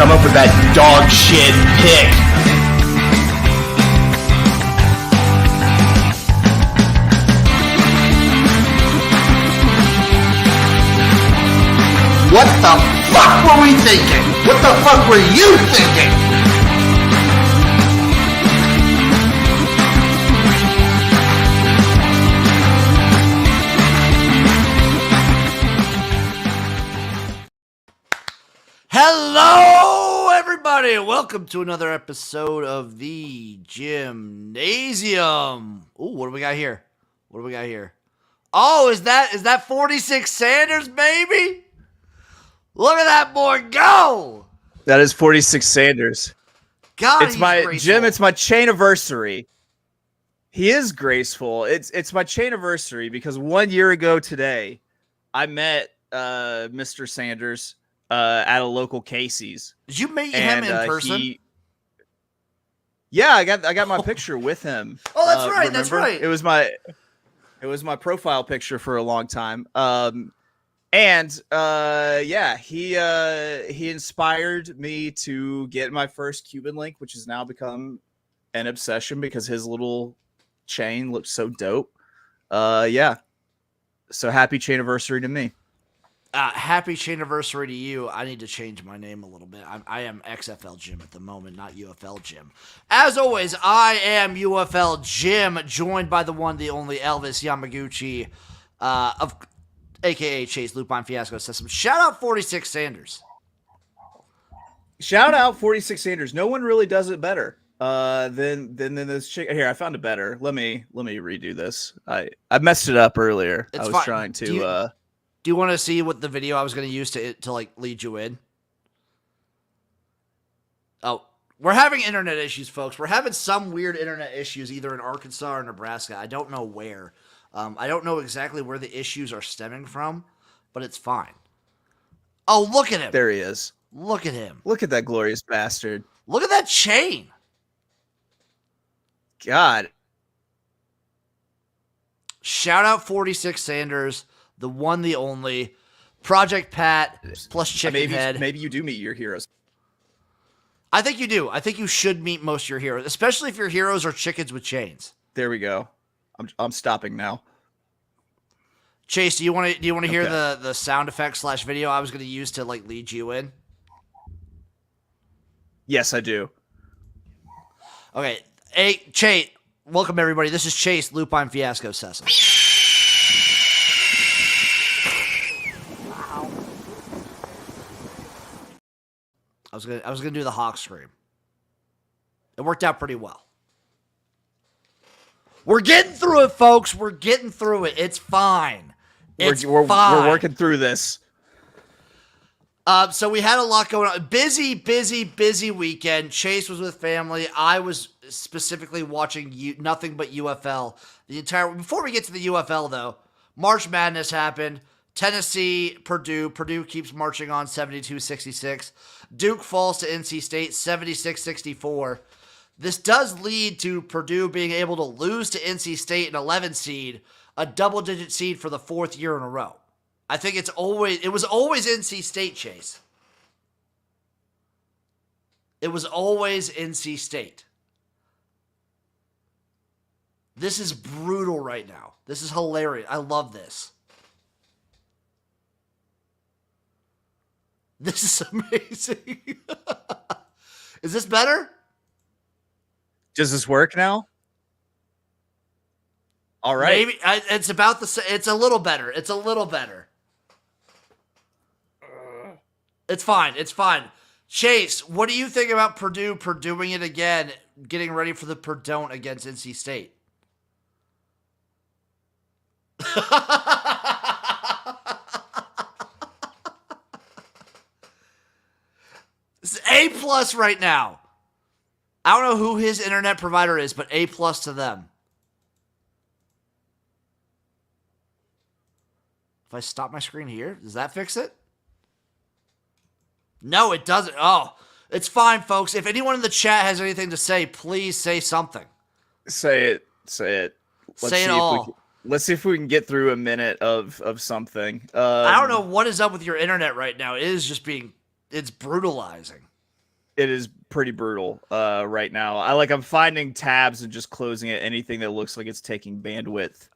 come up with that dog shit pick. What the fuck were we thinking? What the fuck were you thinking? Hello, everybody. Welcome to another episode of the Jimnasium. Ooh, what do we got here? What do we got here? Oh, is that 46 Sanders, baby? Look at that boy go! That is 46 Sanders. God, it's my graceful. Jim. It's my chain anniversary. He is graceful. It's my chain anniversary because 1 year ago today, I met Mr. Sanders at a local Casey's. Did you meet him in person? Yeah, I got my picture with him. Oh, that's right. Remember? That's right. It was my profile picture for a long time. Yeah, he inspired me to get my first Cuban link, which has now become an obsession because his little chain looks so dope. Yeah. So happy chain anniversary to me. Happy chain anniversary to you. I need to change my name a little bit. I am XFL Jim at the moment, not UFL Jim. As always, I am UFL Jim, joined by the one, the only Elvis Yamaguchi, of a.k.a. Chase, Lupine Fiasco, Sessom. Shout out 46 Sanders. Shout out 46 Sanders. No one really does it better than this chick. Here, I found it better. Let me redo this. I messed it up earlier. It's I was fine. trying to. Do you want to see what the video I was going to use to like lead you in? Oh, we're having internet issues, folks. We're having some weird internet issues either in Arkansas or Nebraska. I don't know where. I don't know exactly where the issues are stemming from, but it's fine. Oh, look at him. There he is. Look at him. Look at that glorious bastard. Look at that chain. God. Shout out 46 Sanders, the one, the only. Project Pat plus Chicken Head. Maybe you do meet your heroes. I think you do. I think you should meet most of your heroes, especially if your heroes are chickens with chains. There we go. I'm stopping now. Chase, do you want to hear the sound effect / video I was going to use to like lead you in? Yes, I do. Okay. Hey, Chase, welcome everybody. This is Chase, Lupine Fiasco, Sessom. I was gonna do the hawk scream. It worked out pretty well. We're getting through it, folks. We're getting through it. It's fine. We're working through this. So we had a lot going on. Busy weekend. Chase was with family. I was specifically watching nothing but UFL the entire. Before we get to the UFL, though, March Madness happened. Tennessee, Purdue. Purdue keeps marching on 72-66. Duke falls to NC State 76-64. This does lead to Purdue being able to lose to NC State, an 11 seed, a double-digit seed for the fourth year in a row. I think it was always NC State, Chase. It was always NC State. This is brutal right now. This is hilarious. I love this. This is amazing. Is this better? Does this work now? All right. Maybe it's about the. It's a little better. It's a little better. It's fine. It's fine. Chase, what do you think about Purdue doing it again, getting ready for the Purdue against NC State? It's A+ right now. I don't know who his internet provider is, but A+ to them. If I stop my screen here, does that fix it? No, it doesn't. Oh, it's fine, folks. If anyone in the chat has anything to say, please say something. Say it. Say it all. Let's see if we can get through a minute of something. I don't know what is up with your internet right now. It is just it's brutalizing. pretty brutal right now. I'm finding tabs and just closing it. Anything that looks like it's taking bandwidth.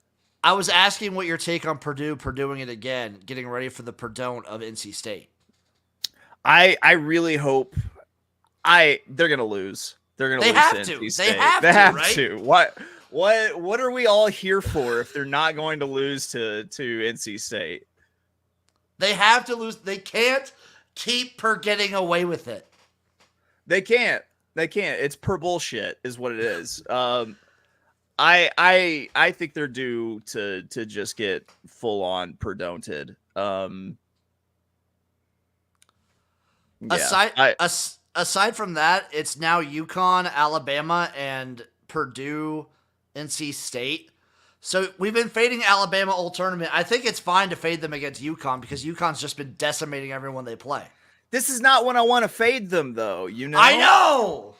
I was asking what your take on Purdue doing it again, getting ready for the Perdon't of NC State. I really hope they're gonna lose. They're gonna lose have to to. NC State. They have right? to. What are we all here for if they're not going to lose to NC State? They have to lose. They can't keep getting away with it. They can't. It's per bullshit is what it is. I think they're due to just get full on Perdonted. Aside from that, it's now UConn, Alabama, and Purdue, NC State. So we've been fading Alabama all tournament. I think it's fine to fade them against UConn because UConn's just been decimating everyone they play. This is not when I want to fade them, though. You know, I know.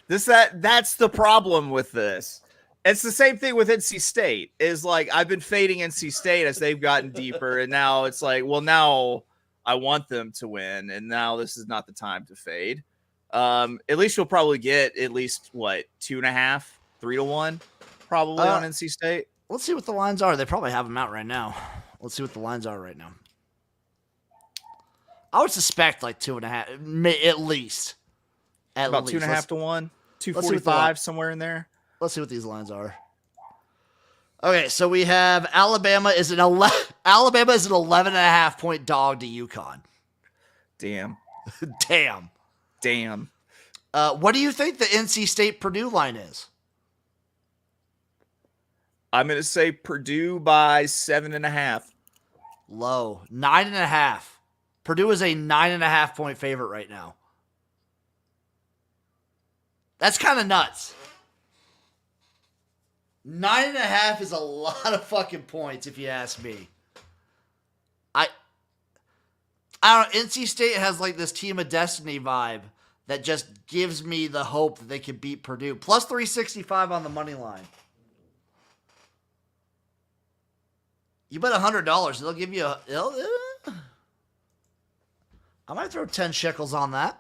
That's the problem with this. It's the same thing with NC State. Is like I've been fading NC State as they've gotten deeper, and now it's like, well, now I want them to win, and now this is not the time to fade. At least you'll probably get at least 2.5, 3-1, probably on NC State. Let's see what the lines are. They probably have them out right now. Let's see what the lines are right now. I would suspect 2.5, at least. About 2.5 to 1, 245 somewhere in there. Let's see what these lines are. Okay, so we have Alabama is an 11.5 point dog to UConn. Damn. Damn. What do you think the NC State Purdue line is? I'm going to say Purdue by 7.5. Low. 9.5. Purdue is a 9.5 point favorite right now. That's kind of nuts. 9.5 is a lot of fucking points, if you ask me. I don't know. NC State has this Team of Destiny vibe that just gives me the hope that they can beat Purdue. Plus 365 on the money line. You bet $100, they'll give you I might throw 10 shekels on that.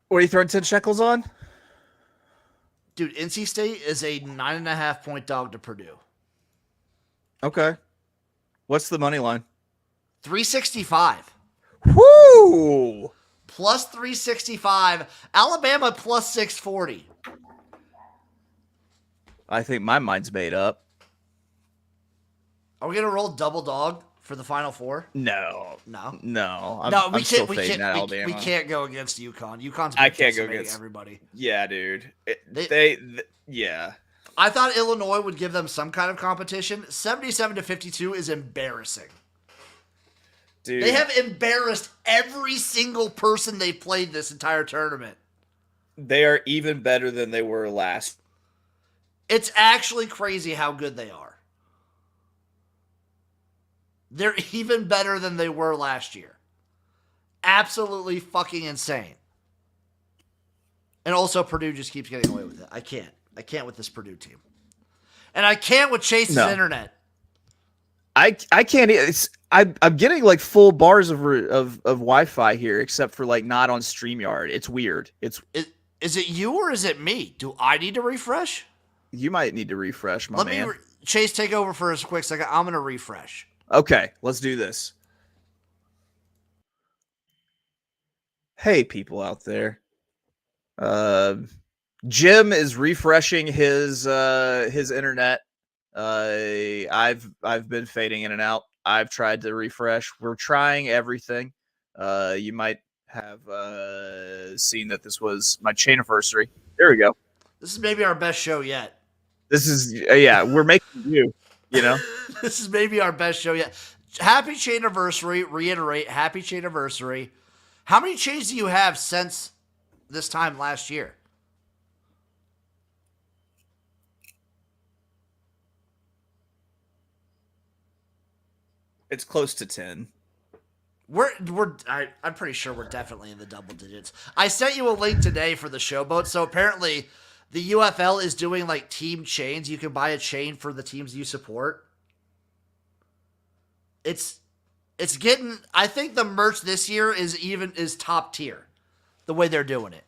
What are you throwing 10 shekels on? Dude, NC State is a 9.5 point dog to Purdue. Okay. What's the money line? 365. Woo! Plus 365. Alabama plus 640. I think my mind's made up. Are we going to roll double dog for the Final Four? No. We can't go against UConn. UConn's I can't go against everybody. Yeah, dude. Yeah. I thought Illinois would give them some kind of competition. 77-52 is embarrassing. Dude. They have embarrassed every single person they played this entire tournament. They are even better than they were last. It's actually crazy how good they are. They're even better than they were last year. Absolutely fucking insane. And also Purdue just keeps getting away with it. I can't with this Purdue team. And I can't with Chase's internet. I can't. I'm getting full bars of Wi-Fi here, except for not on StreamYard. It's weird. Is it you or is it me? Do I need to refresh? You might need to refresh, my man. Let me Chase take over for a quick second. I'm gonna refresh. Okay, let's do this. Hey, people out there. Jim is refreshing his internet. I've been fading in and out. I've tried to refresh. We're trying everything. You might have seen that this was my chain anniversary. There we go. This is maybe our best show yet. This is we're making you know. This is maybe our best show yet. Happy chain anniversary. Reiterate, happy chain anniversary. How many chains do you have since this time last year? It's close to 10. I'm pretty sure we're definitely in the double digits. I sent you a link today for the showboat. So apparently the UFL is doing team chains. You can buy a chain for the teams you support. It's getting, I think the merch this year is top tier. the way they're doing it.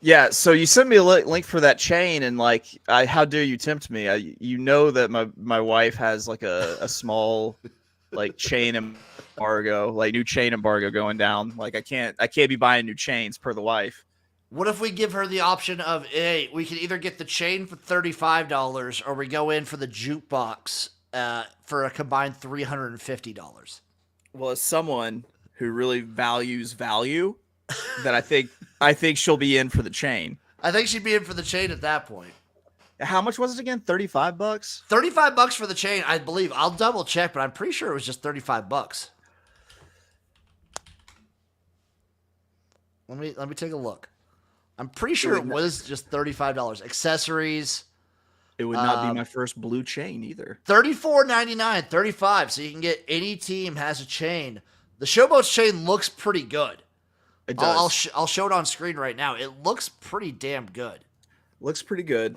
Yeah, so you sent me a link for that chain, and like, how dare you tempt me? You know that my wife has like a small like chain embargo, like new chain embargo going down. Like I can't be buying new chains per the wife. What if we give her the option of, hey, we can either get the chain for $35 or we go in for the jukebox for a combined $350? Well, as someone who really values value, that I think she'll be in for the chain. I think she'd be in for the chain at that point. How much was it again? $35? $35 for the chain, I believe. I'll double check, but I'm pretty sure it was just $35. Let me take a look. I'm pretty sure it was just $35. Accessories. It would not be my first blue chain either. $34.99, $35. So you can get any team has a chain. The Showboat's chain looks pretty good. It does. I'll show it on screen right now. It looks pretty damn good. Looks pretty good.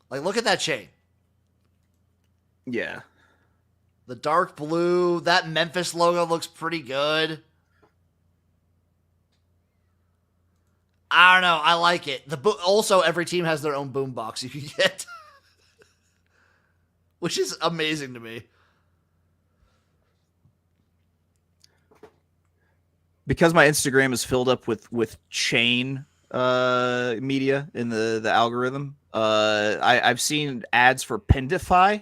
Like, look at that chain. Yeah. The dark blue, that Memphis logo looks pretty good. I don't know. I like it. Also, every team has their own boombox you can get, which is amazing to me. Because my Instagram is filled up with chain media in the algorithm. I've seen ads for Pendify,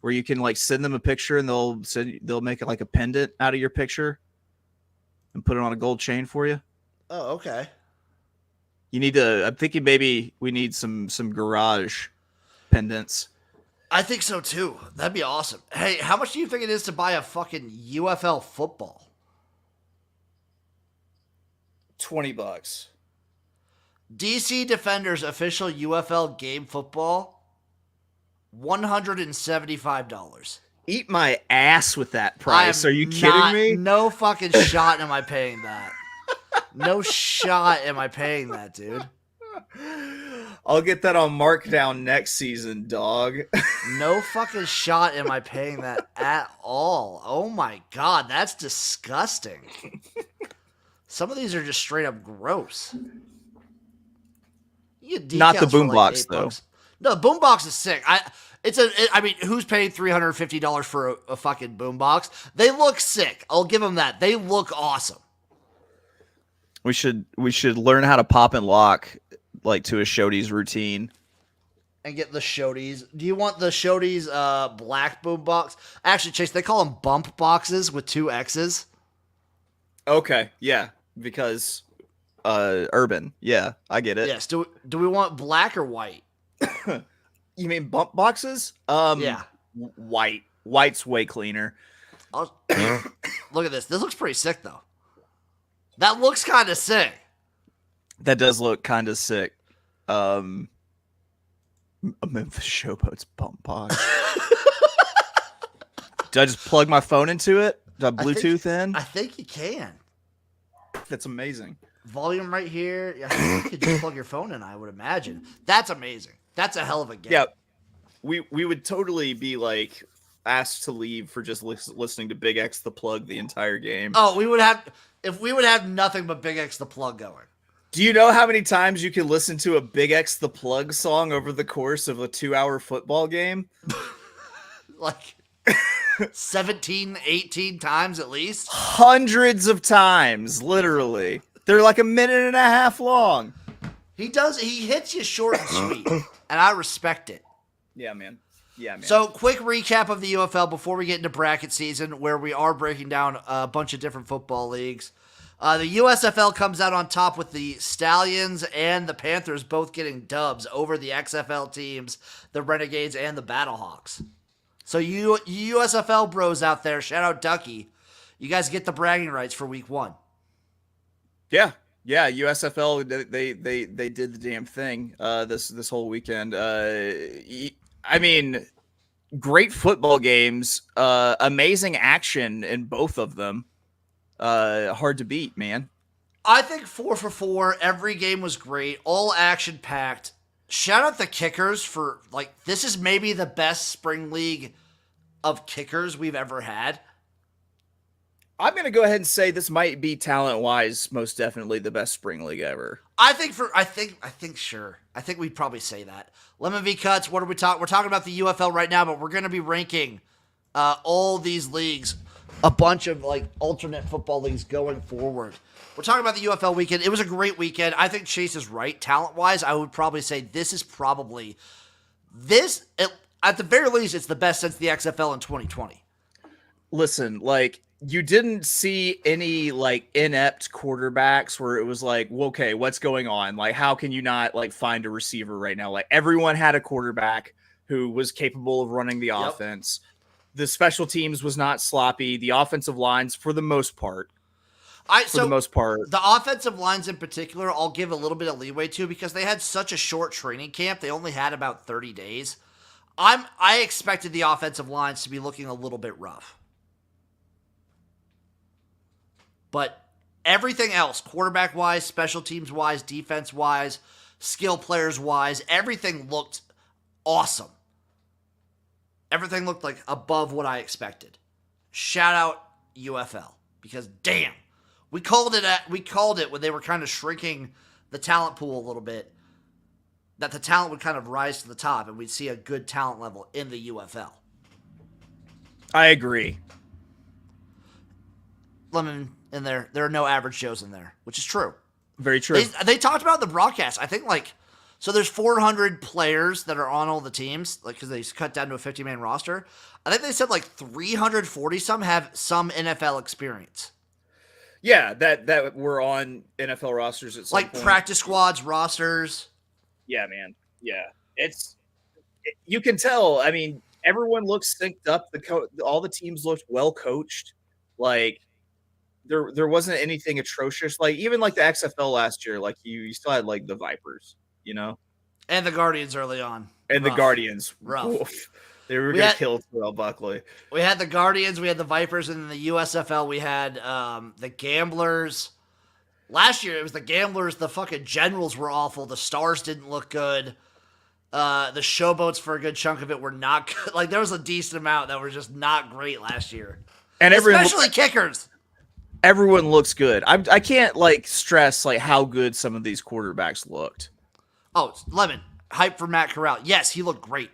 where you can like send them a picture and they'll make it like a pendant out of your picture and put it on a gold chain for you. Oh, okay. I'm thinking maybe we need some garage pendants. I think so too. That'd be awesome. Hey, how much do you think it is to buy a fucking UFL football? $20. DC Defenders official UFL game football, $175. Eat my ass with that price. Are you kidding me? No fucking shot am I paying that. No shot am I paying that, dude. I'll get that on markdown next season, dog. No fucking shot am I paying that at all. Oh my god, that's disgusting. Some of these are just straight up gross. Not the boombox, though. No, the boombox is sick. I mean, who's paying $350 for a fucking boombox? They look sick. I'll give them that. They look awesome. We should learn how to pop and lock like to a Shodies routine. And get the Shodies. Do you want the Shodies black boombox? Actually, Chase, they call them bump boxes with 2 X's. Okay, yeah, because urban. Yeah, I get it. Yes. Do we want black or white? You mean bump boxes? Yeah. White. White's way cleaner. Look at this. This looks pretty sick, though. That looks kind of sick. That does look kind of sick. A Memphis Showboats bump box. Do I just plug my phone into it? Do I Bluetooth in? I think you can. That's amazing. Volume right here. Yeah, you could just plug your phone in, I would imagine. That's amazing. That's a hell of a game. Yeah. We would totally be like asked to leave for just listening to Big X the Plug the entire game. Oh, we would have nothing but Big X the Plug going. Do you know how many times you can listen to a Big X the Plug song over the course of a 2-hour football game? Like 17, 18 times at least? Hundreds of times, literally. They're like a minute and a half long. He hits you short and sweet, and I respect it. Yeah, man. Yeah, man. So, quick recap of the UFL before we get into bracket season, where we are breaking down a bunch of different football leagues. The USFL comes out on top with the Stallions and the Panthers both getting dubs over the XFL teams, the Renegades and the Battlehawks. So, you USFL bros out there, shout out Ducky. You guys get the bragging rights for week 1. Yeah. Yeah, USFL, they did the damn thing this whole weekend. I mean, great football games, amazing action in both of them. Hard to beat, man. I think 4 for 4. Every game was great. All action packed. Shout out the kickers for this is maybe the best spring league of kickers we've ever had. I'm going to go ahead and say this might be talent-wise most definitely the best spring league ever. I think sure. I think we'd probably say that. Lemon V Cuts, what are we talking? We're talking about the UFL right now, but we're going to be ranking all these leagues, a bunch of like alternate football leagues going forward. We're talking about the UFL weekend. It was a great weekend. I think Chase is right. Talent-wise, I would probably say this is probably at the very least, it's the best since the XFL in 2020. Listen, like, you didn't see any like inept quarterbacks where it was like, well, okay, what's going on? Like, how can you not like find a receiver right now? Like, everyone had a quarterback who was capable of running the offense. The special teams was not sloppy. The offensive lines, for the most part, the offensive lines in particular, I'll give a little bit of leeway to because they had such a short training camp. They only had about 30 days. I expected the offensive lines to be looking a little bit rough. But everything else, quarterback-wise, special teams-wise, defense-wise, skill players-wise, everything looked awesome. Everything looked like above what I expected. Shout out UFL because damn, we called it when they were kind of shrinking the talent pool a little bit, that the talent would kind of rise to the top and we'd see a good talent level in the UFL. I agree. Lemon in there are no average Joes in there, which is true. Very true. They talked about the broadcast. I think so there's 400 players that are on all the teams, like, because they cut down to a 50-man roster. I think they said like 340 some have some NFL experience. Yeah, that were on NFL rosters at some point. Practice squads, rosters. Yeah, man. Yeah. You can tell. I mean, everyone looks synced up. All the teams looked well coached. Like, there wasn't anything atrocious. Like, even like the XFL last year, like you still had like the Vipers, you know? And the Guardians early on. And rough. The Guardians. Rough. Oof. They were going to kill Terrell Buckley. We had the Guardians, we had the Vipers, and in the USFL we had the Gamblers. Last year it was the Gamblers, the fucking Generals were awful, the Stars didn't look good. The Showboats for a good chunk of it were not good. Like, there was a decent amount that were just not great last year. And especially kickers. Everyone looks good. I can't like stress like how good some of these quarterbacks looked. Oh, Lemon, hype for Matt Corral. Yes, he looked great.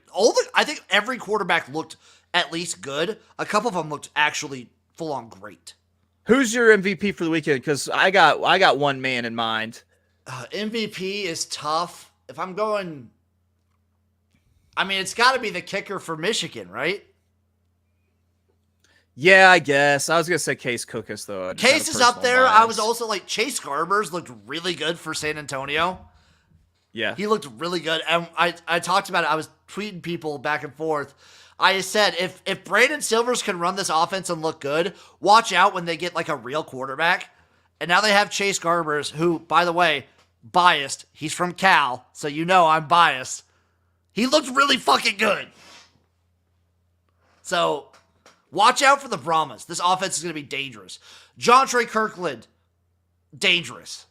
I think every quarterback looked at least good. A couple of them looked actually full on great. Who's your MVP for the weekend? Because I got one man in mind. MVP is tough. If I'm going, I mean, it's got to be the kicker for Michigan, right? Yeah, I guess. I was going to say Case Cookus, though. Case is up there. Bias. I was also like, Chase Garbers looked really good for San Antonio. Yeah. He looked really good. And I talked about it. I was tweeting people back and forth. I said, if Brandon Silvers can run this offense and look good, watch out when they get like a real quarterback. And now they have Chase Garbers, who, by the way, biased. He's from Cal, so you know I'm biased. He looked really fucking good. So, watch out for the Brahmas. This offense is going to be dangerous. John Trey Kirkland, dangerous.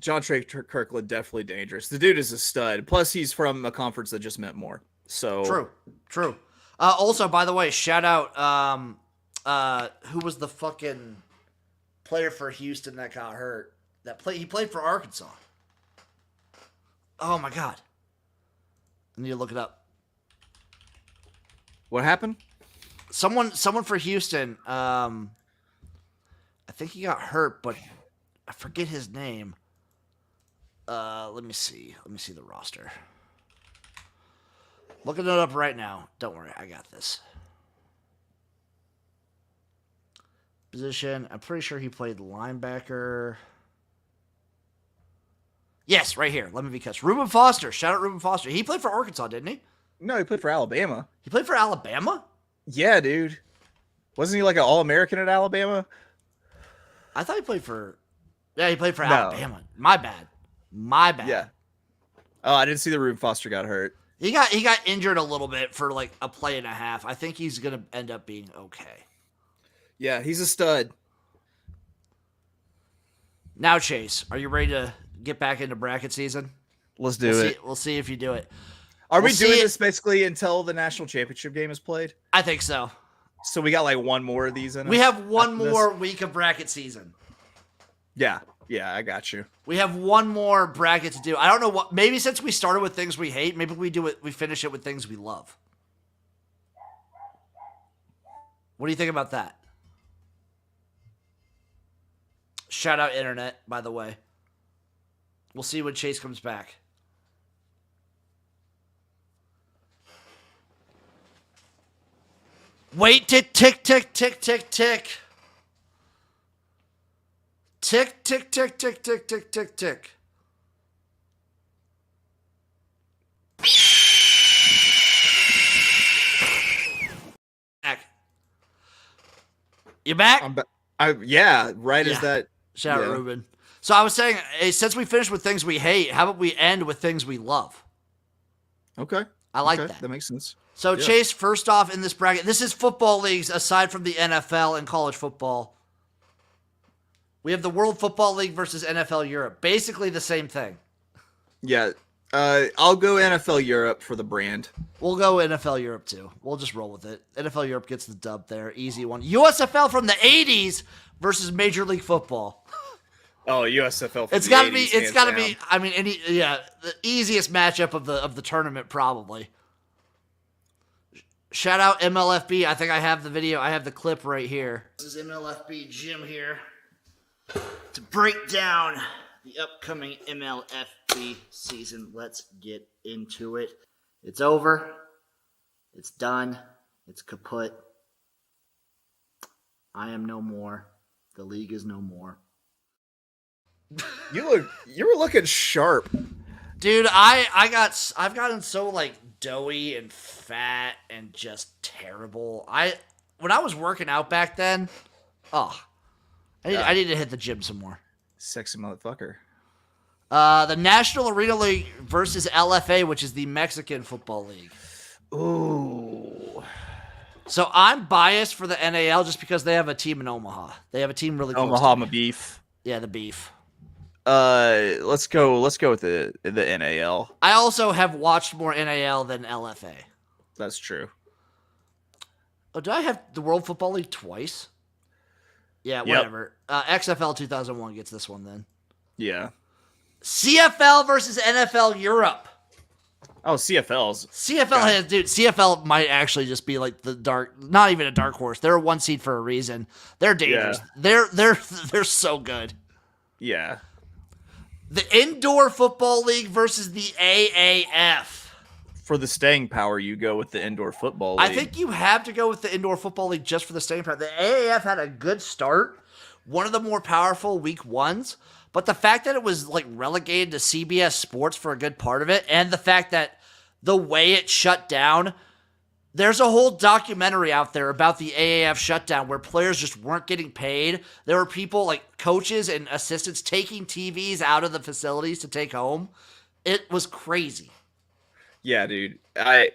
John Trey Kirkland, definitely dangerous. The dude is a stud. Plus, he's from a conference that just meant more. So True. Also, by the way, shout out, who was the fucking player for Houston that got hurt? He played for Arkansas. Oh my God. I need to look it up. What happened? Someone for Houston. I think he got hurt, but I forget his name. Let me see the roster. Looking it up right now. Don't worry, I got this. Position. I'm pretty sure he played linebacker. Yes, right here. Let me be catch. Reuben Foster. Shout out Reuben Foster. He played for Arkansas, didn't he? No, he played for Alabama. He played for Alabama? Yeah, dude. Wasn't he like an All-American at Alabama? I thought he played for... Yeah, he played for Alabama. My bad. Yeah. Oh, I didn't see the Reuben Foster got hurt. He got injured a little bit for like a play and a half. I think he's going to end up being okay. Yeah, he's a stud. Now, Chase, are you ready to get back into bracket season? Let's do it. We'll see if you do it. Are we doing this basically until the national championship game is played? I think so. So we got like one more of these in We us have one after this? more week of bracket season. Yeah, I got you. We have one more bracket to do. I don't know what. Maybe since we started with things we hate, maybe we finish it with things we love. What do you think about that? Shout out internet, by the way. We'll see when Chase comes back. Wait, tick, tick, tick, tick, tick, tick. Tick, tick, tick, tick, tick, tick, tick, tick. Back. You back? I'm yeah, right as Yeah. that. Shout out, Ruben. So I was saying, hey, since we finished with things we hate, how about we end with things we love? Okay. I like Okay, that. That makes sense. So, Yeah. Chase, first off in this bracket, this is football leagues aside from the NFL and college football. We have the World Football League versus NFL Europe. Basically the same thing. Yeah. I'll go NFL Europe for the brand. We'll go NFL Europe too. We'll just roll with it. NFL Europe gets the dub there. Easy one. USFL from the 80s versus Major League Football. Oh, USFL. It's got to be. It's got to be. I mean, the easiest matchup of the tournament probably. Shout out MLFB. I think I have the video. I have the clip right here. This is MLFB Jim here to break down the upcoming MLFB season. Let's get into it. It's over. It's done. It's kaput. I am no more. The league is no more. You were looking sharp. Dude, I've gotten so like doughy and fat and just terrible. When I was working out back then, I need to hit the gym some more. Sexy motherfucker. The National Arena League versus LFA, which is the Mexican Football League. Ooh. So I'm biased for the NAL just because they have a team in Omaha. They have a team really close Omaha, to me. my beef. Yeah, the beef. Let's go with the NAL. I also have watched more NAL than LFA. That's true. Oh, did I have the World Football League twice? Yeah, whatever. XFL 2001 gets this one then. Yeah. CFL versus NFL Europe. Oh, CFLs. CFL might actually just be like not even a dark horse. They're a 1 seed for a reason. They're dangerous. Yeah. They're so good. Yeah. The Indoor Football League versus the AAF. For the staying power, you go with the Indoor Football League. I think you have to go with the Indoor Football League just for the staying power. The AAF had a good start, one of the more powerful week ones, but the fact that it was like relegated to CBS Sports for a good part of it, and the fact that the way it shut down, there's a whole documentary out there about the AAF shutdown where players just weren't getting paid. There were people like coaches and assistants taking TVs out of the facilities to take home. It was crazy. Yeah, dude. I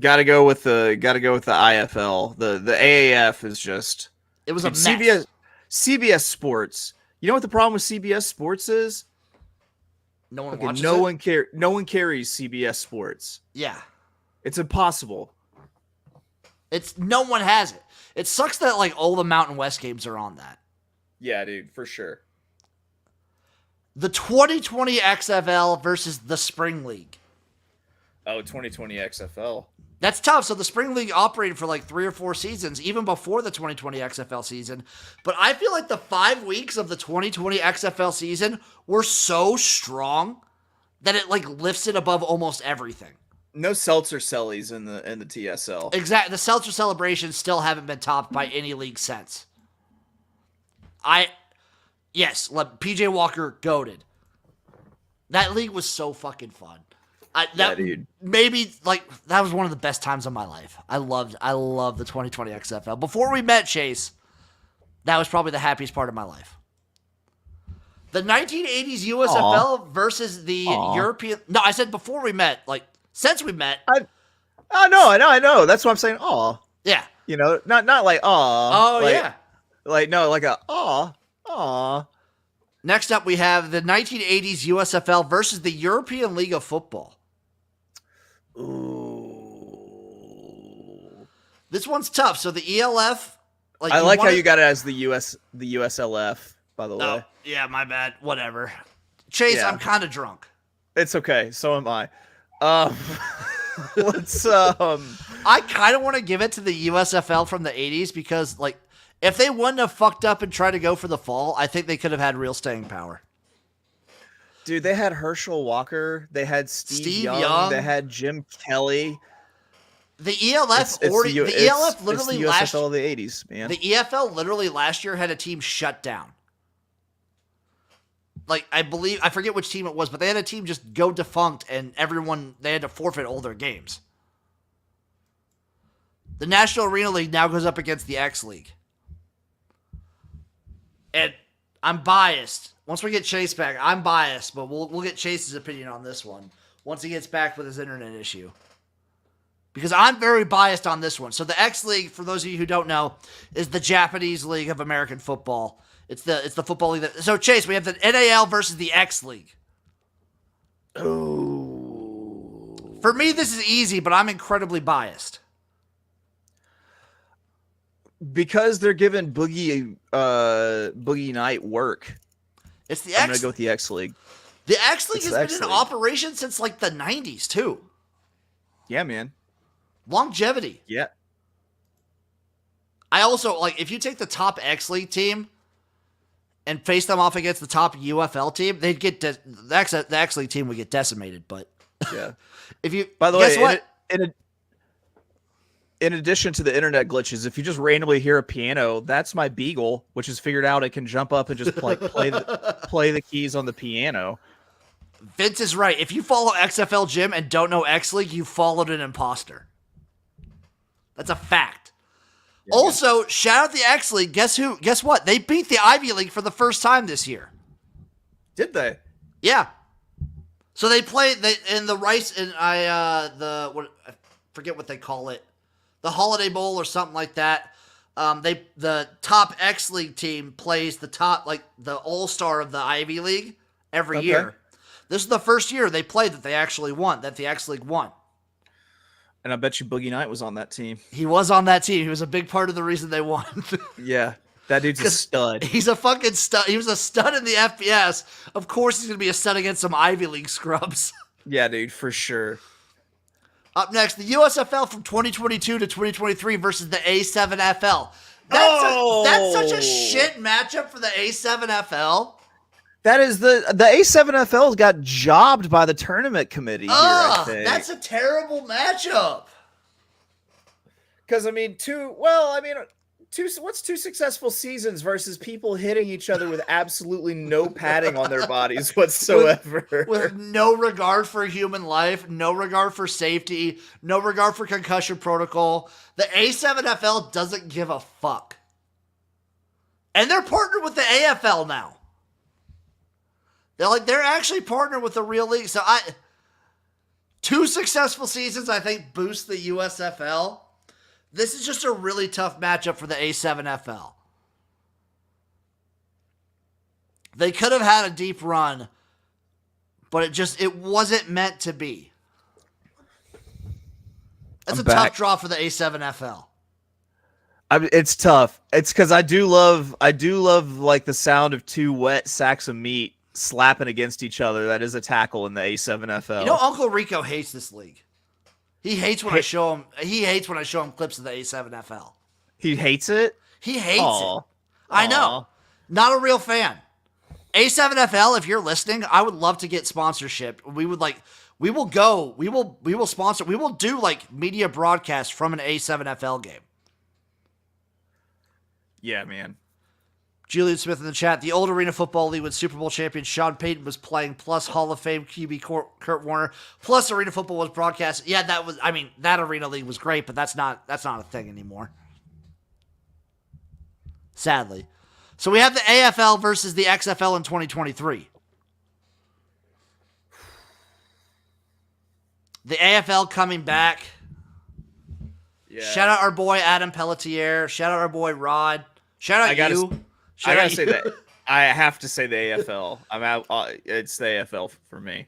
gotta go with the IFL. The AAF is just It was a mess. CBS Sports. You know what the problem with CBS Sports is? No one watches no it? no one carries CBS Sports. Yeah. It's impossible. No one has it. It sucks that like all the Mountain West games are on that. Yeah, dude, for sure. The 2020 XFL versus the Spring League. Oh, 2020 XFL. That's tough. So the Spring League operated for like 3 or 4 seasons, even before the 2020 XFL season. But I feel like the 5 weeks of the 2020 XFL season were so strong that it like lifts it above almost everything. No seltzer sellies in the TSL. Exactly. The Seltzer celebrations still haven't been topped by any league since. Yes, PJ Walker goated. That league was so fucking fun. Dude. Maybe like that was one of the best times of my life. I love the 2020 XFL. Before we met Chase, that was probably the happiest part of my life. The 1980s USFL versus the European. No, I said before we met. Like since we met. I know. That's what I'm saying. Aw. Yeah. You know, not like aw. Oh like, yeah. Like no, like a aw. Next up, we have the 1980s USFL versus the European League of Football. Ooh. This one's tough. So the ELF, I like how you got it as the USLF. By the way. Oh, yeah, my bad. Whatever. Chase, Yeah. I'm kind of drunk. It's okay. So am I. Let's. I kind of want to give it to the USFL from the 80s because, like, if they wouldn't have fucked up and tried to go for the fall, I think they could have had real staying power. Dude, they had Herschel Walker. They had Steve Young. They had Jim Kelly. The ELF literally it's the last USFL of the 80s, man. The EFL literally last year had a team shut down. Like, I forget which team it was, but they had a team just go defunct and they had to forfeit all their games. The National Arena League now goes up against the X League. And I'm biased. Once we get Chase back, I'm biased, but we'll get Chase's opinion on this one once he gets back with his internet issue. Because I'm very biased on this one. So the X League, for those of you who don't know, is the Japanese League of American Football. It's the football league. So Chase, we have the NAL versus the X League. Oh. For me, this is easy, but I'm incredibly biased. Because they're giving Boogie Night work. It's the I'm X. gonna go with the X League. The X League It's has the been in X League. operation since like the 90s too. Yeah, man. Longevity. Yeah. I also like if you take the top X League team and face them off against the top UFL team, they'd get the X League team would get decimated. But Yeah. if you, By the guess way, what? in addition to the internet glitches, if you just randomly hear a piano, that's my Beagle, which has figured out it can jump up and just play the keys on the piano. Vince is right. If you follow XFL Jim and don't know X League, you followed an imposter. That's a fact. Yeah, Also, shout out the X League. Guess who? Guess what? They beat the Ivy League for the first time this year. Did they? Yeah. So they played in the Rice and I forget what they call it, the Holiday Bowl or something like that. The top X League team plays the top the All-Star of the Ivy League every year. This is the first year they played that they actually won, that the X League won. And I bet you Boogie Night was on that team. He was on that team. He was a big part of the reason they won. Yeah. That dude's a stud. He's a fucking stud. He was a stud in the FBS. Of course he's going to be a stud against some Ivy League scrubs. Yeah, dude, for sure. Up next, the USFL from 2022 to 2023 versus the A7FL. That's such a shit matchup for the A7FL. That is the A7FL got jobbed by the tournament committee here, I think. That's a terrible matchup. Because, what's two successful seasons versus people hitting each other with absolutely no padding on their bodies whatsoever? With no regard for human life, no regard for safety, no regard for concussion protocol. The A7FL doesn't give a fuck. And they're partnered with the AFL now. They're actually partnered with the real league. So two successful seasons, I think, boost the USFL. This is just a really tough matchup for the A7FL. They could have had a deep run, but it wasn't meant to be. That's a tough draw for the A7FL. It's tough. It's because I do love like the sound of two wet sacks of meat slapping against each other. That is a tackle in the A7FL. You know, Uncle Rico hates this league. He hates when I show him. He hates when I show him clips of the A7FL. He hates it. He hates it. I know. Not a real fan. A7FL, if you're listening, I would love to get sponsorship. We will sponsor. We will do media broadcasts from an A7FL game. Yeah, man. Julian Smith in the chat. The old Arena Football League with Super Bowl champion Sean Payton was playing, plus Hall of Fame QB Kurt Warner, plus Arena Football was broadcast. Yeah, that Arena League was great, but that's not a thing anymore. Sadly. So we have the AFL versus the XFL in 2023. The AFL coming back. Yeah. Shout out our boy Adam Pelletier. Shout out our boy Rod. Shout out you. I gotta say that. I have to say the AFL. I'm out. It's the AFL for me.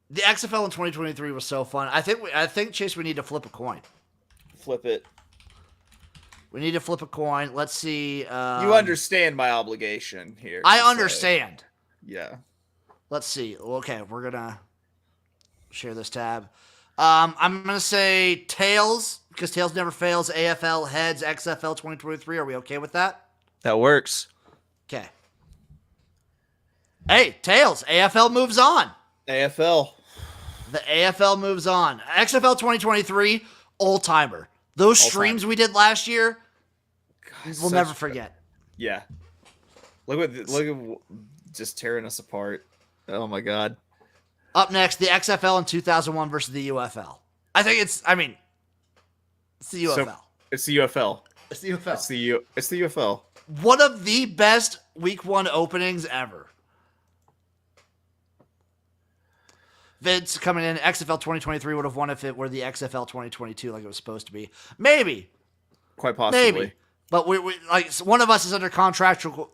The XFL in 2023 was so fun. I think Chase, we need to flip a coin. flip it. We need to flip a coin. Let's see. You understand my obligation here. I understand. Yeah. Let's see. Okay, we're gonna share this tab. I'm gonna say tails because tails never fails. AFL heads XFL 2023. Are we okay with that? That works. Okay. Hey, tails. AFL moves on. AFL. The AFL moves on. XFL 2023, old timer. Those streams we did last year, we'll never forget. Yeah. Look at just tearing us apart. Oh my God. Up next, the XFL in 2001 versus the UFL. It's the UFL. So, it's the UFL. It's the UFL. It's the UFL. One of the best week one openings ever. Vince coming in, XFL 2023 would have won if it were the XFL 2022 like it was supposed to be. Maybe. Quite possibly. Maybe. But we like one of us is under contractual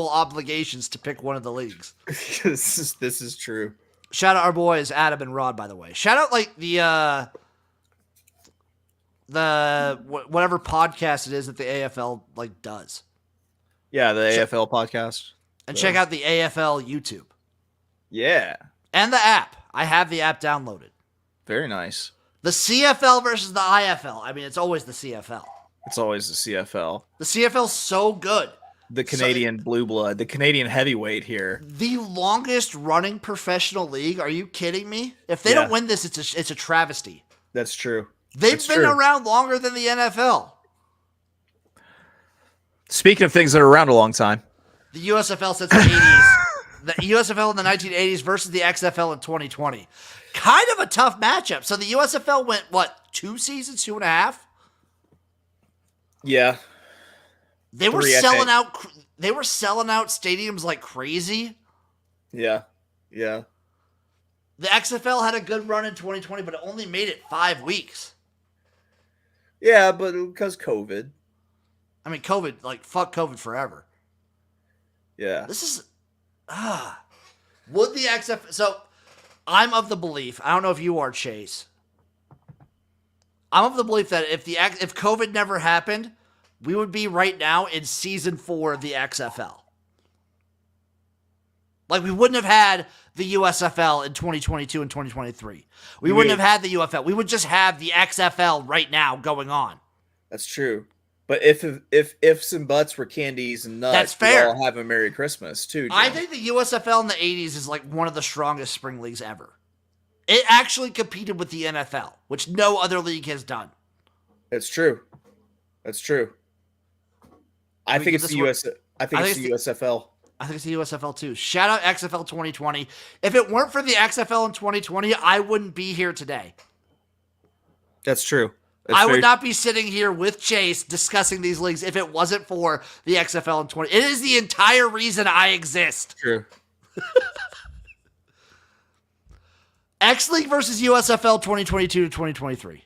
obligations to pick one of the leagues. This is true. Shout out our boys Adam and Rod, by the way. Shout out like the whatever podcast it is that the AFL like does. Yeah, the AFL podcast. And check out the AFL YouTube. Yeah. And the app. I have the app downloaded. Very nice. The CFL versus the IFL. I mean, it's always the CFL. It's always the CFL. The CFL's so good. The Canadian blue blood, the Canadian heavyweight here. The longest running professional league. Are you kidding me? If they don't win this, it's a travesty. That's true. They've been around longer than the NFL. Speaking of things that are around a long time. The USFL since the 80s. The USFL in the 1980s versus the XFL in 2020. Kind of a tough matchup. So the USFL went, 2 seasons, 2.5? Yeah. They were selling out stadiums like crazy. Yeah. Yeah. The XFL had a good run in 2020, but it only made it 5 weeks. Yeah, but because COVID. I mean, COVID, fuck COVID forever. Yeah. This is would the XFL so I'm of the belief, I don't know if you are, Chase. I'm of the belief that if COVID never happened, we would be right now in season 4 of the XFL. Like, we wouldn't have had the USFL in 2022 and 2023. We wouldn't have had the UFL. We would just have the XFL right now going on. That's true. But if ifs and buts were candies and nuts, that's fair. We'd all have a Merry Christmas, too. Jim. I think the USFL in the 80s is like one of the strongest spring leagues ever. It actually competed with the NFL, which no other league has done. It's true. That's true. I think it's the USFL. I think it's the USFL too. Shout out XFL 2020. If it weren't for the XFL in 2020, I wouldn't be here today. That's true. I would not be sitting here with Chase discussing these leagues if it wasn't for the XFL in 20. It is the entire reason I exist. True. X League versus USFL 2022 to 2023.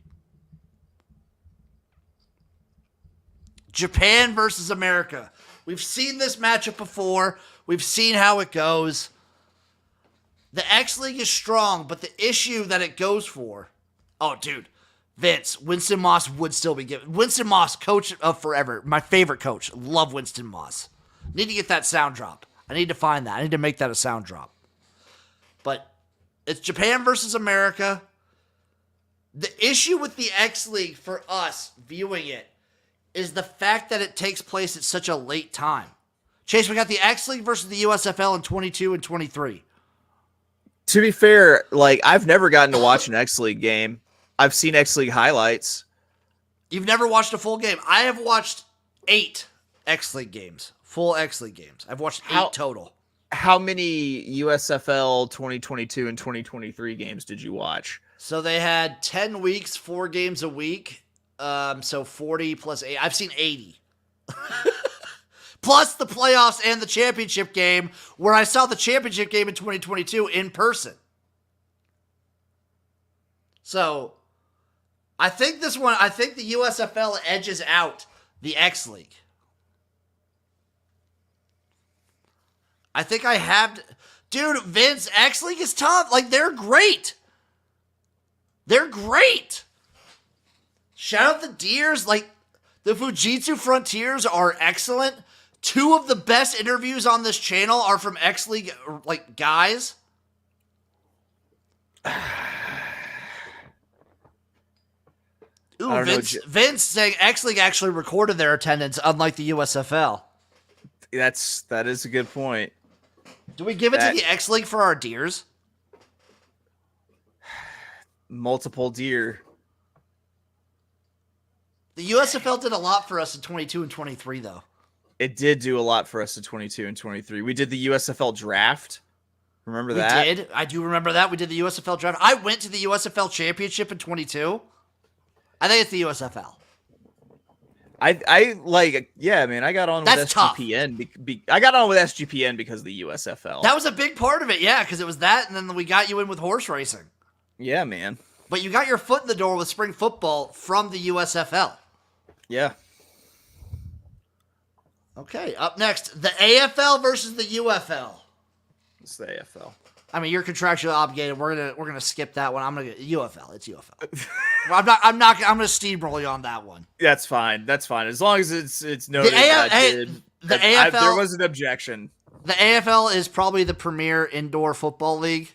Japan versus America. We've seen this matchup before. We've seen how it goes. The X League is strong, but the issue that it goes for... Oh, dude. Vince, Winston Moss would still be given. Winston Moss, coach of forever. My favorite coach. Love Winston Moss. Need to get that sound drop. I need to find that. I need to make that a sound drop. But it's Japan versus America. The issue with the X League for us viewing it is the fact that it takes place at such a late time. Chase, we got the X League versus the USFL in 22 and 23. To be fair, I've never gotten to watch an X League game. I've seen X League highlights. You've never watched a full game. I have watched 8 X League games. Full X League games. I've watched 8 total. How many USFL 2022 and 2023 games did you watch? So they had 10 weeks, 4 games a week. So 40 plus 8. I've seen 80. Plus the playoffs and the championship game, where I saw the championship game in 2022 in person. So I think the USFL edges out the X League. I think I have... Dude, Vince, X League is tough. They're great. They're great. Shout out the Deers. Like, the Fujitsu Frontiers are excellent. 2 of the best interviews on this channel are from X League, like, guys. Ooh, Vince saying X League actually recorded their attendance, unlike the USFL. That is a good point. Do we give it to the X League for our Deers? Multiple deer. The USFL did a lot for us in 22 and 23, though. It did do a lot for us in 22 and 23. We did the USFL draft. Remember that? We did. I do remember that. We did the USFL draft. I went to the USFL championship in 22. I think it's the USFL. I like, yeah, man. I got on with That's SGPN. I got on with SGPN because of the USFL. That was a big part of it, yeah, because it was that, and then we got you in with horse racing. Yeah, man. But you got your foot in the door with spring football from the USFL. Yeah. Okay, up next, the AFL versus the UFL. It's the AFL. I mean, you're contractually obligated. We're gonna skip that one. I'm gonna get UFL. It's UFL. I'm gonna steamroll you on that one. That's fine. That's fine. As long as it's noted. The AFL. There was an objection. The AFL is probably the premier indoor football league.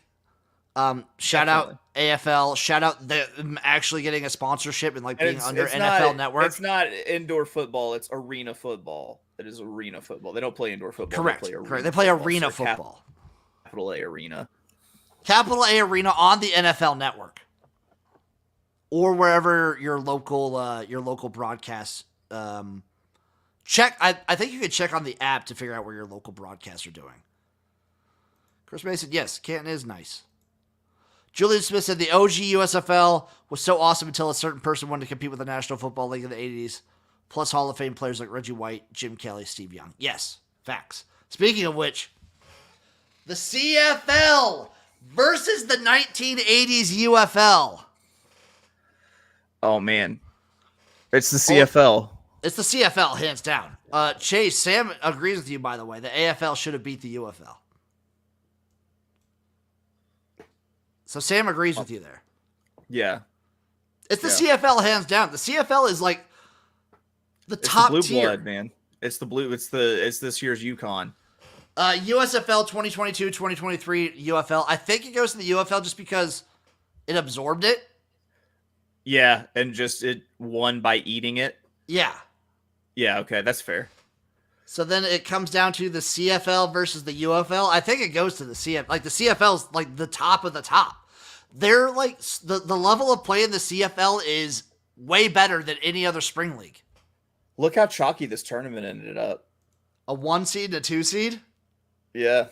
Shout out AFL. Shout out them actually getting a sponsorship and like being under NFL Network. It's not indoor football. It's arena football. It is arena football. They don't play indoor football. Correct. They play arena football. Capital A arena. Capital A arena on the NFL Network, or wherever your local broadcasts. Check. I think you could check on the app to figure out where your local broadcasts are doing. Chris Mason, yes, Canton is nice. Julian Smith said the OG USFL was so awesome until a certain person wanted to compete with the National Football League in the 80s, plus Hall of Fame players like Reggie White, Jim Kelly, Steve Young. Yes, facts. Speaking of which, the CFL versus the 1980s UFL. Oh, man. It's the CFL. It's the CFL, hands down. Chase, Sam agrees with you, by the way. The AFL should have beat the UFL. So Sam agrees with you there. Yeah. It's the CFL, hands down. The CFL is like the top blue tier. Blood, man. It's the blue. It's this year's UConn. USFL 2022, 2023 UFL. I think it goes to the UFL just because it absorbed it. Yeah, and just it won by eating it. Yeah. Yeah, okay, that's fair. So then it comes down to the CFL versus the UFL. I think it goes to the CFL. Like the CFL's like the top of the top. They're like the level of play in the CFL is way better than any other spring league. Look how chalky this tournament ended up. A 1 seed and a 2 seed? Yeah.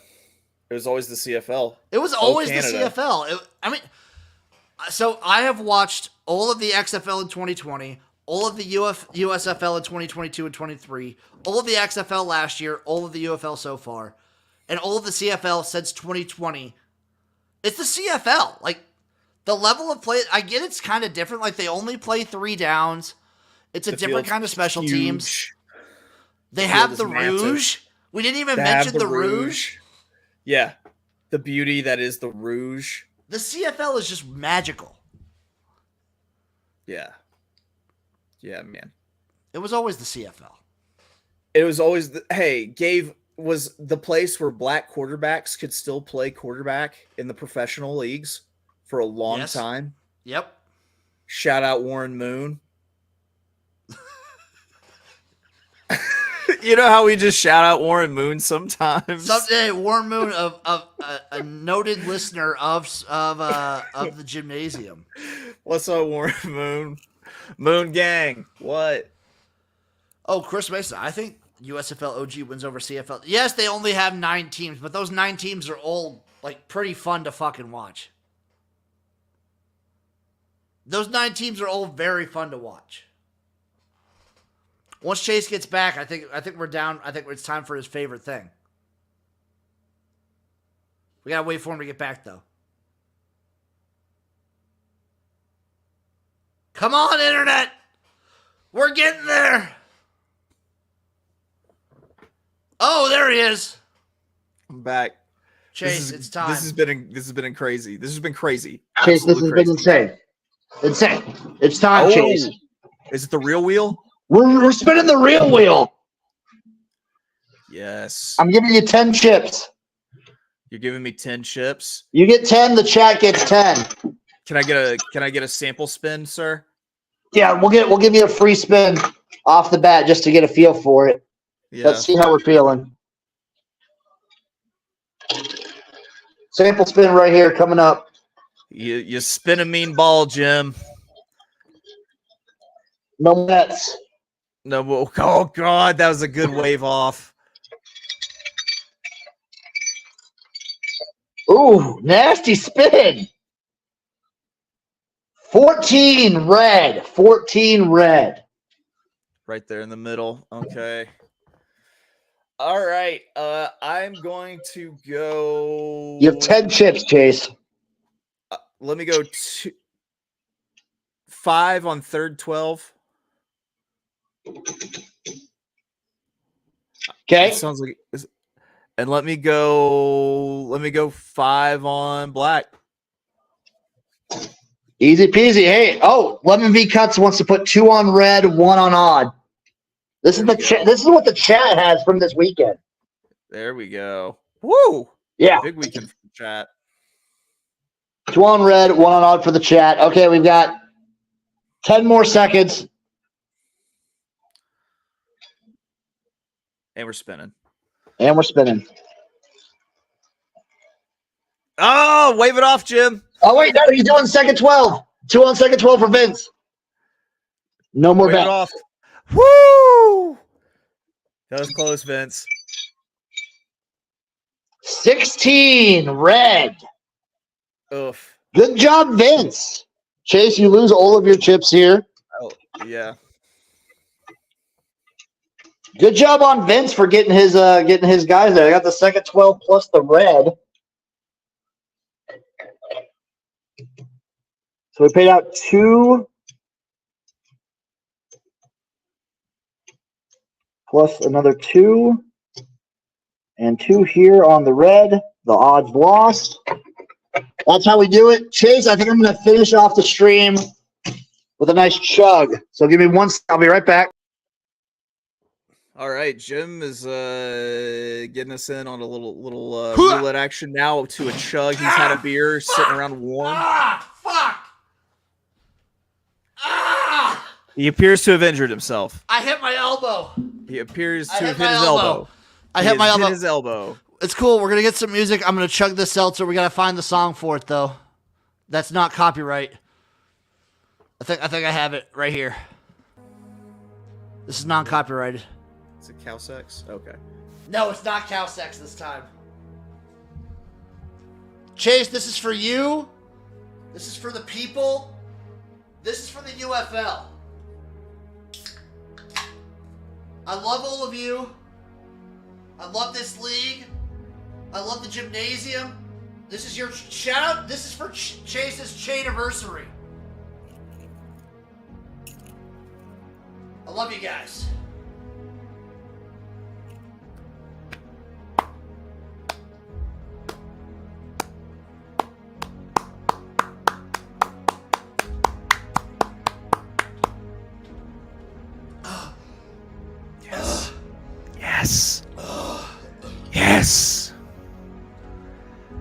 It was always the CFL. It was always the CFL. So I have watched all of the XFL in 2020, all of the USFL in 2022 and 23, all of the XFL last year, all of the UFL so far, and all of the CFL since 2020. It's the CFL. Like, the level of play, I get it's kind of different. Like, they only play 3 downs. It's a different kind of special teams. They have the Rouge. We didn't even mention the Rouge. Yeah. The beauty that is the Rouge. The CFL is just magical. Yeah. Yeah, man. It was always the CFL. It was always was the place where black quarterbacks could still play quarterback in the professional leagues for a long time. Yep. Shout out Warren Moon. You know how we just shout out Warren Moon sometimes? Someday, Warren Moon, a noted listener of the Jimnasium. What's up, Warren Moon? Moon Gang. What? Oh, Chris Mason. I think USFL OG wins over CFL. Yes, they only have 9 teams, but those 9 teams are all like pretty fun to fucking watch. Those 9 teams are all very fun to watch. Once Chase gets back, I think we're down. I think it's time for his favorite thing. We gotta wait for him to get back, though. Come on, internet! We're getting there! Oh, there he is! I'm back. Chase, it's time. This has been crazy. This has been crazy. Chase, this has been insane. Insane. It's time, Chase. Is it the real wheel? We're spinning the real wheel. Yes. I'm giving you 10 chips. You're giving me 10 chips. You get 10, the chat gets 10. Can I get a sample spin, sir? Yeah, we'll give you a free spin off the bat just to get a feel for it. Yeah. Let's see how we're feeling. Sample spin right here coming up. You spin a mean ball, Jim. No Mets. No, oh God, that was a good wave off. Ooh, nasty spin. 14 red. 14 red. Right there in the middle. Okay. All right. I'm going to go. You have 10 chips, Chase. Let me go 5 on third 12. Okay. It sounds like. And let me go 5 on black. Easy peasy. Hey, Lemon V Cuts wants to put 2 on red, 1 on odd. This is what the chat has from this weekend. There we go. Woo! Yeah. Big weekend for the chat. 2 on red, 1 on odd for the chat. Okay, we've got 10 more seconds. And we're spinning. And we're spinning. Oh, wave it off, Jim. Oh, wait, no, he's doing second 12. 2 on second 12 for Vince. No more Wave it bet. off. Woo! That was close, Vince. 16 red. Oof. Good job, Vince. Chase, you lose all of your chips here. Oh, yeah. Good job on Vince for getting his guys there. I got the second 12 plus the red. So we paid out 2 plus another 2 and 2 here on the red. The odds lost. That's how we do it. Chase, I think I'm going to finish off the stream with a nice chug. So give me 1 second. I'll be right back. All right, Jim is getting us in on a little roulette action now to a chug. He's had a beer sitting around warm. Fuck! He appears to have injured himself. I hit my elbow. He appears I to hit have hit my his elbow. elbow. I He hit my has elbow. his elbow. It's cool. We're gonna get some music. I'm gonna chug this seltzer. We gotta find the song for it though. That's not copyright. I think I have it right here. This is non-copyrighted. Is it cow sex? Okay. No, it's not cow sex this time. Chase, this is for you. This is for the people. This is for the UFL. I love all of you. I love this league. I love the Jimnasium. This is your shout out. This is for Chase's chain-iversary. I love you guys. Yes. Yes.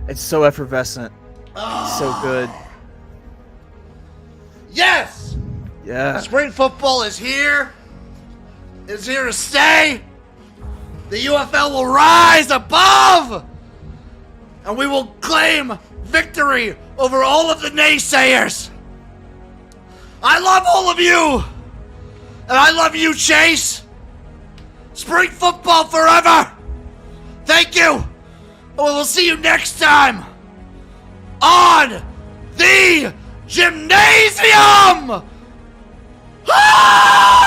It's so effervescent. So good. Yes! Yeah. Spring football is here. It's here to stay. The UFL will rise above. And we will claim victory over all of the naysayers. I love all of you. And I love you, Chase. Spring football forever. Thank you. And we will see you next time on the Jimnasium. Ah!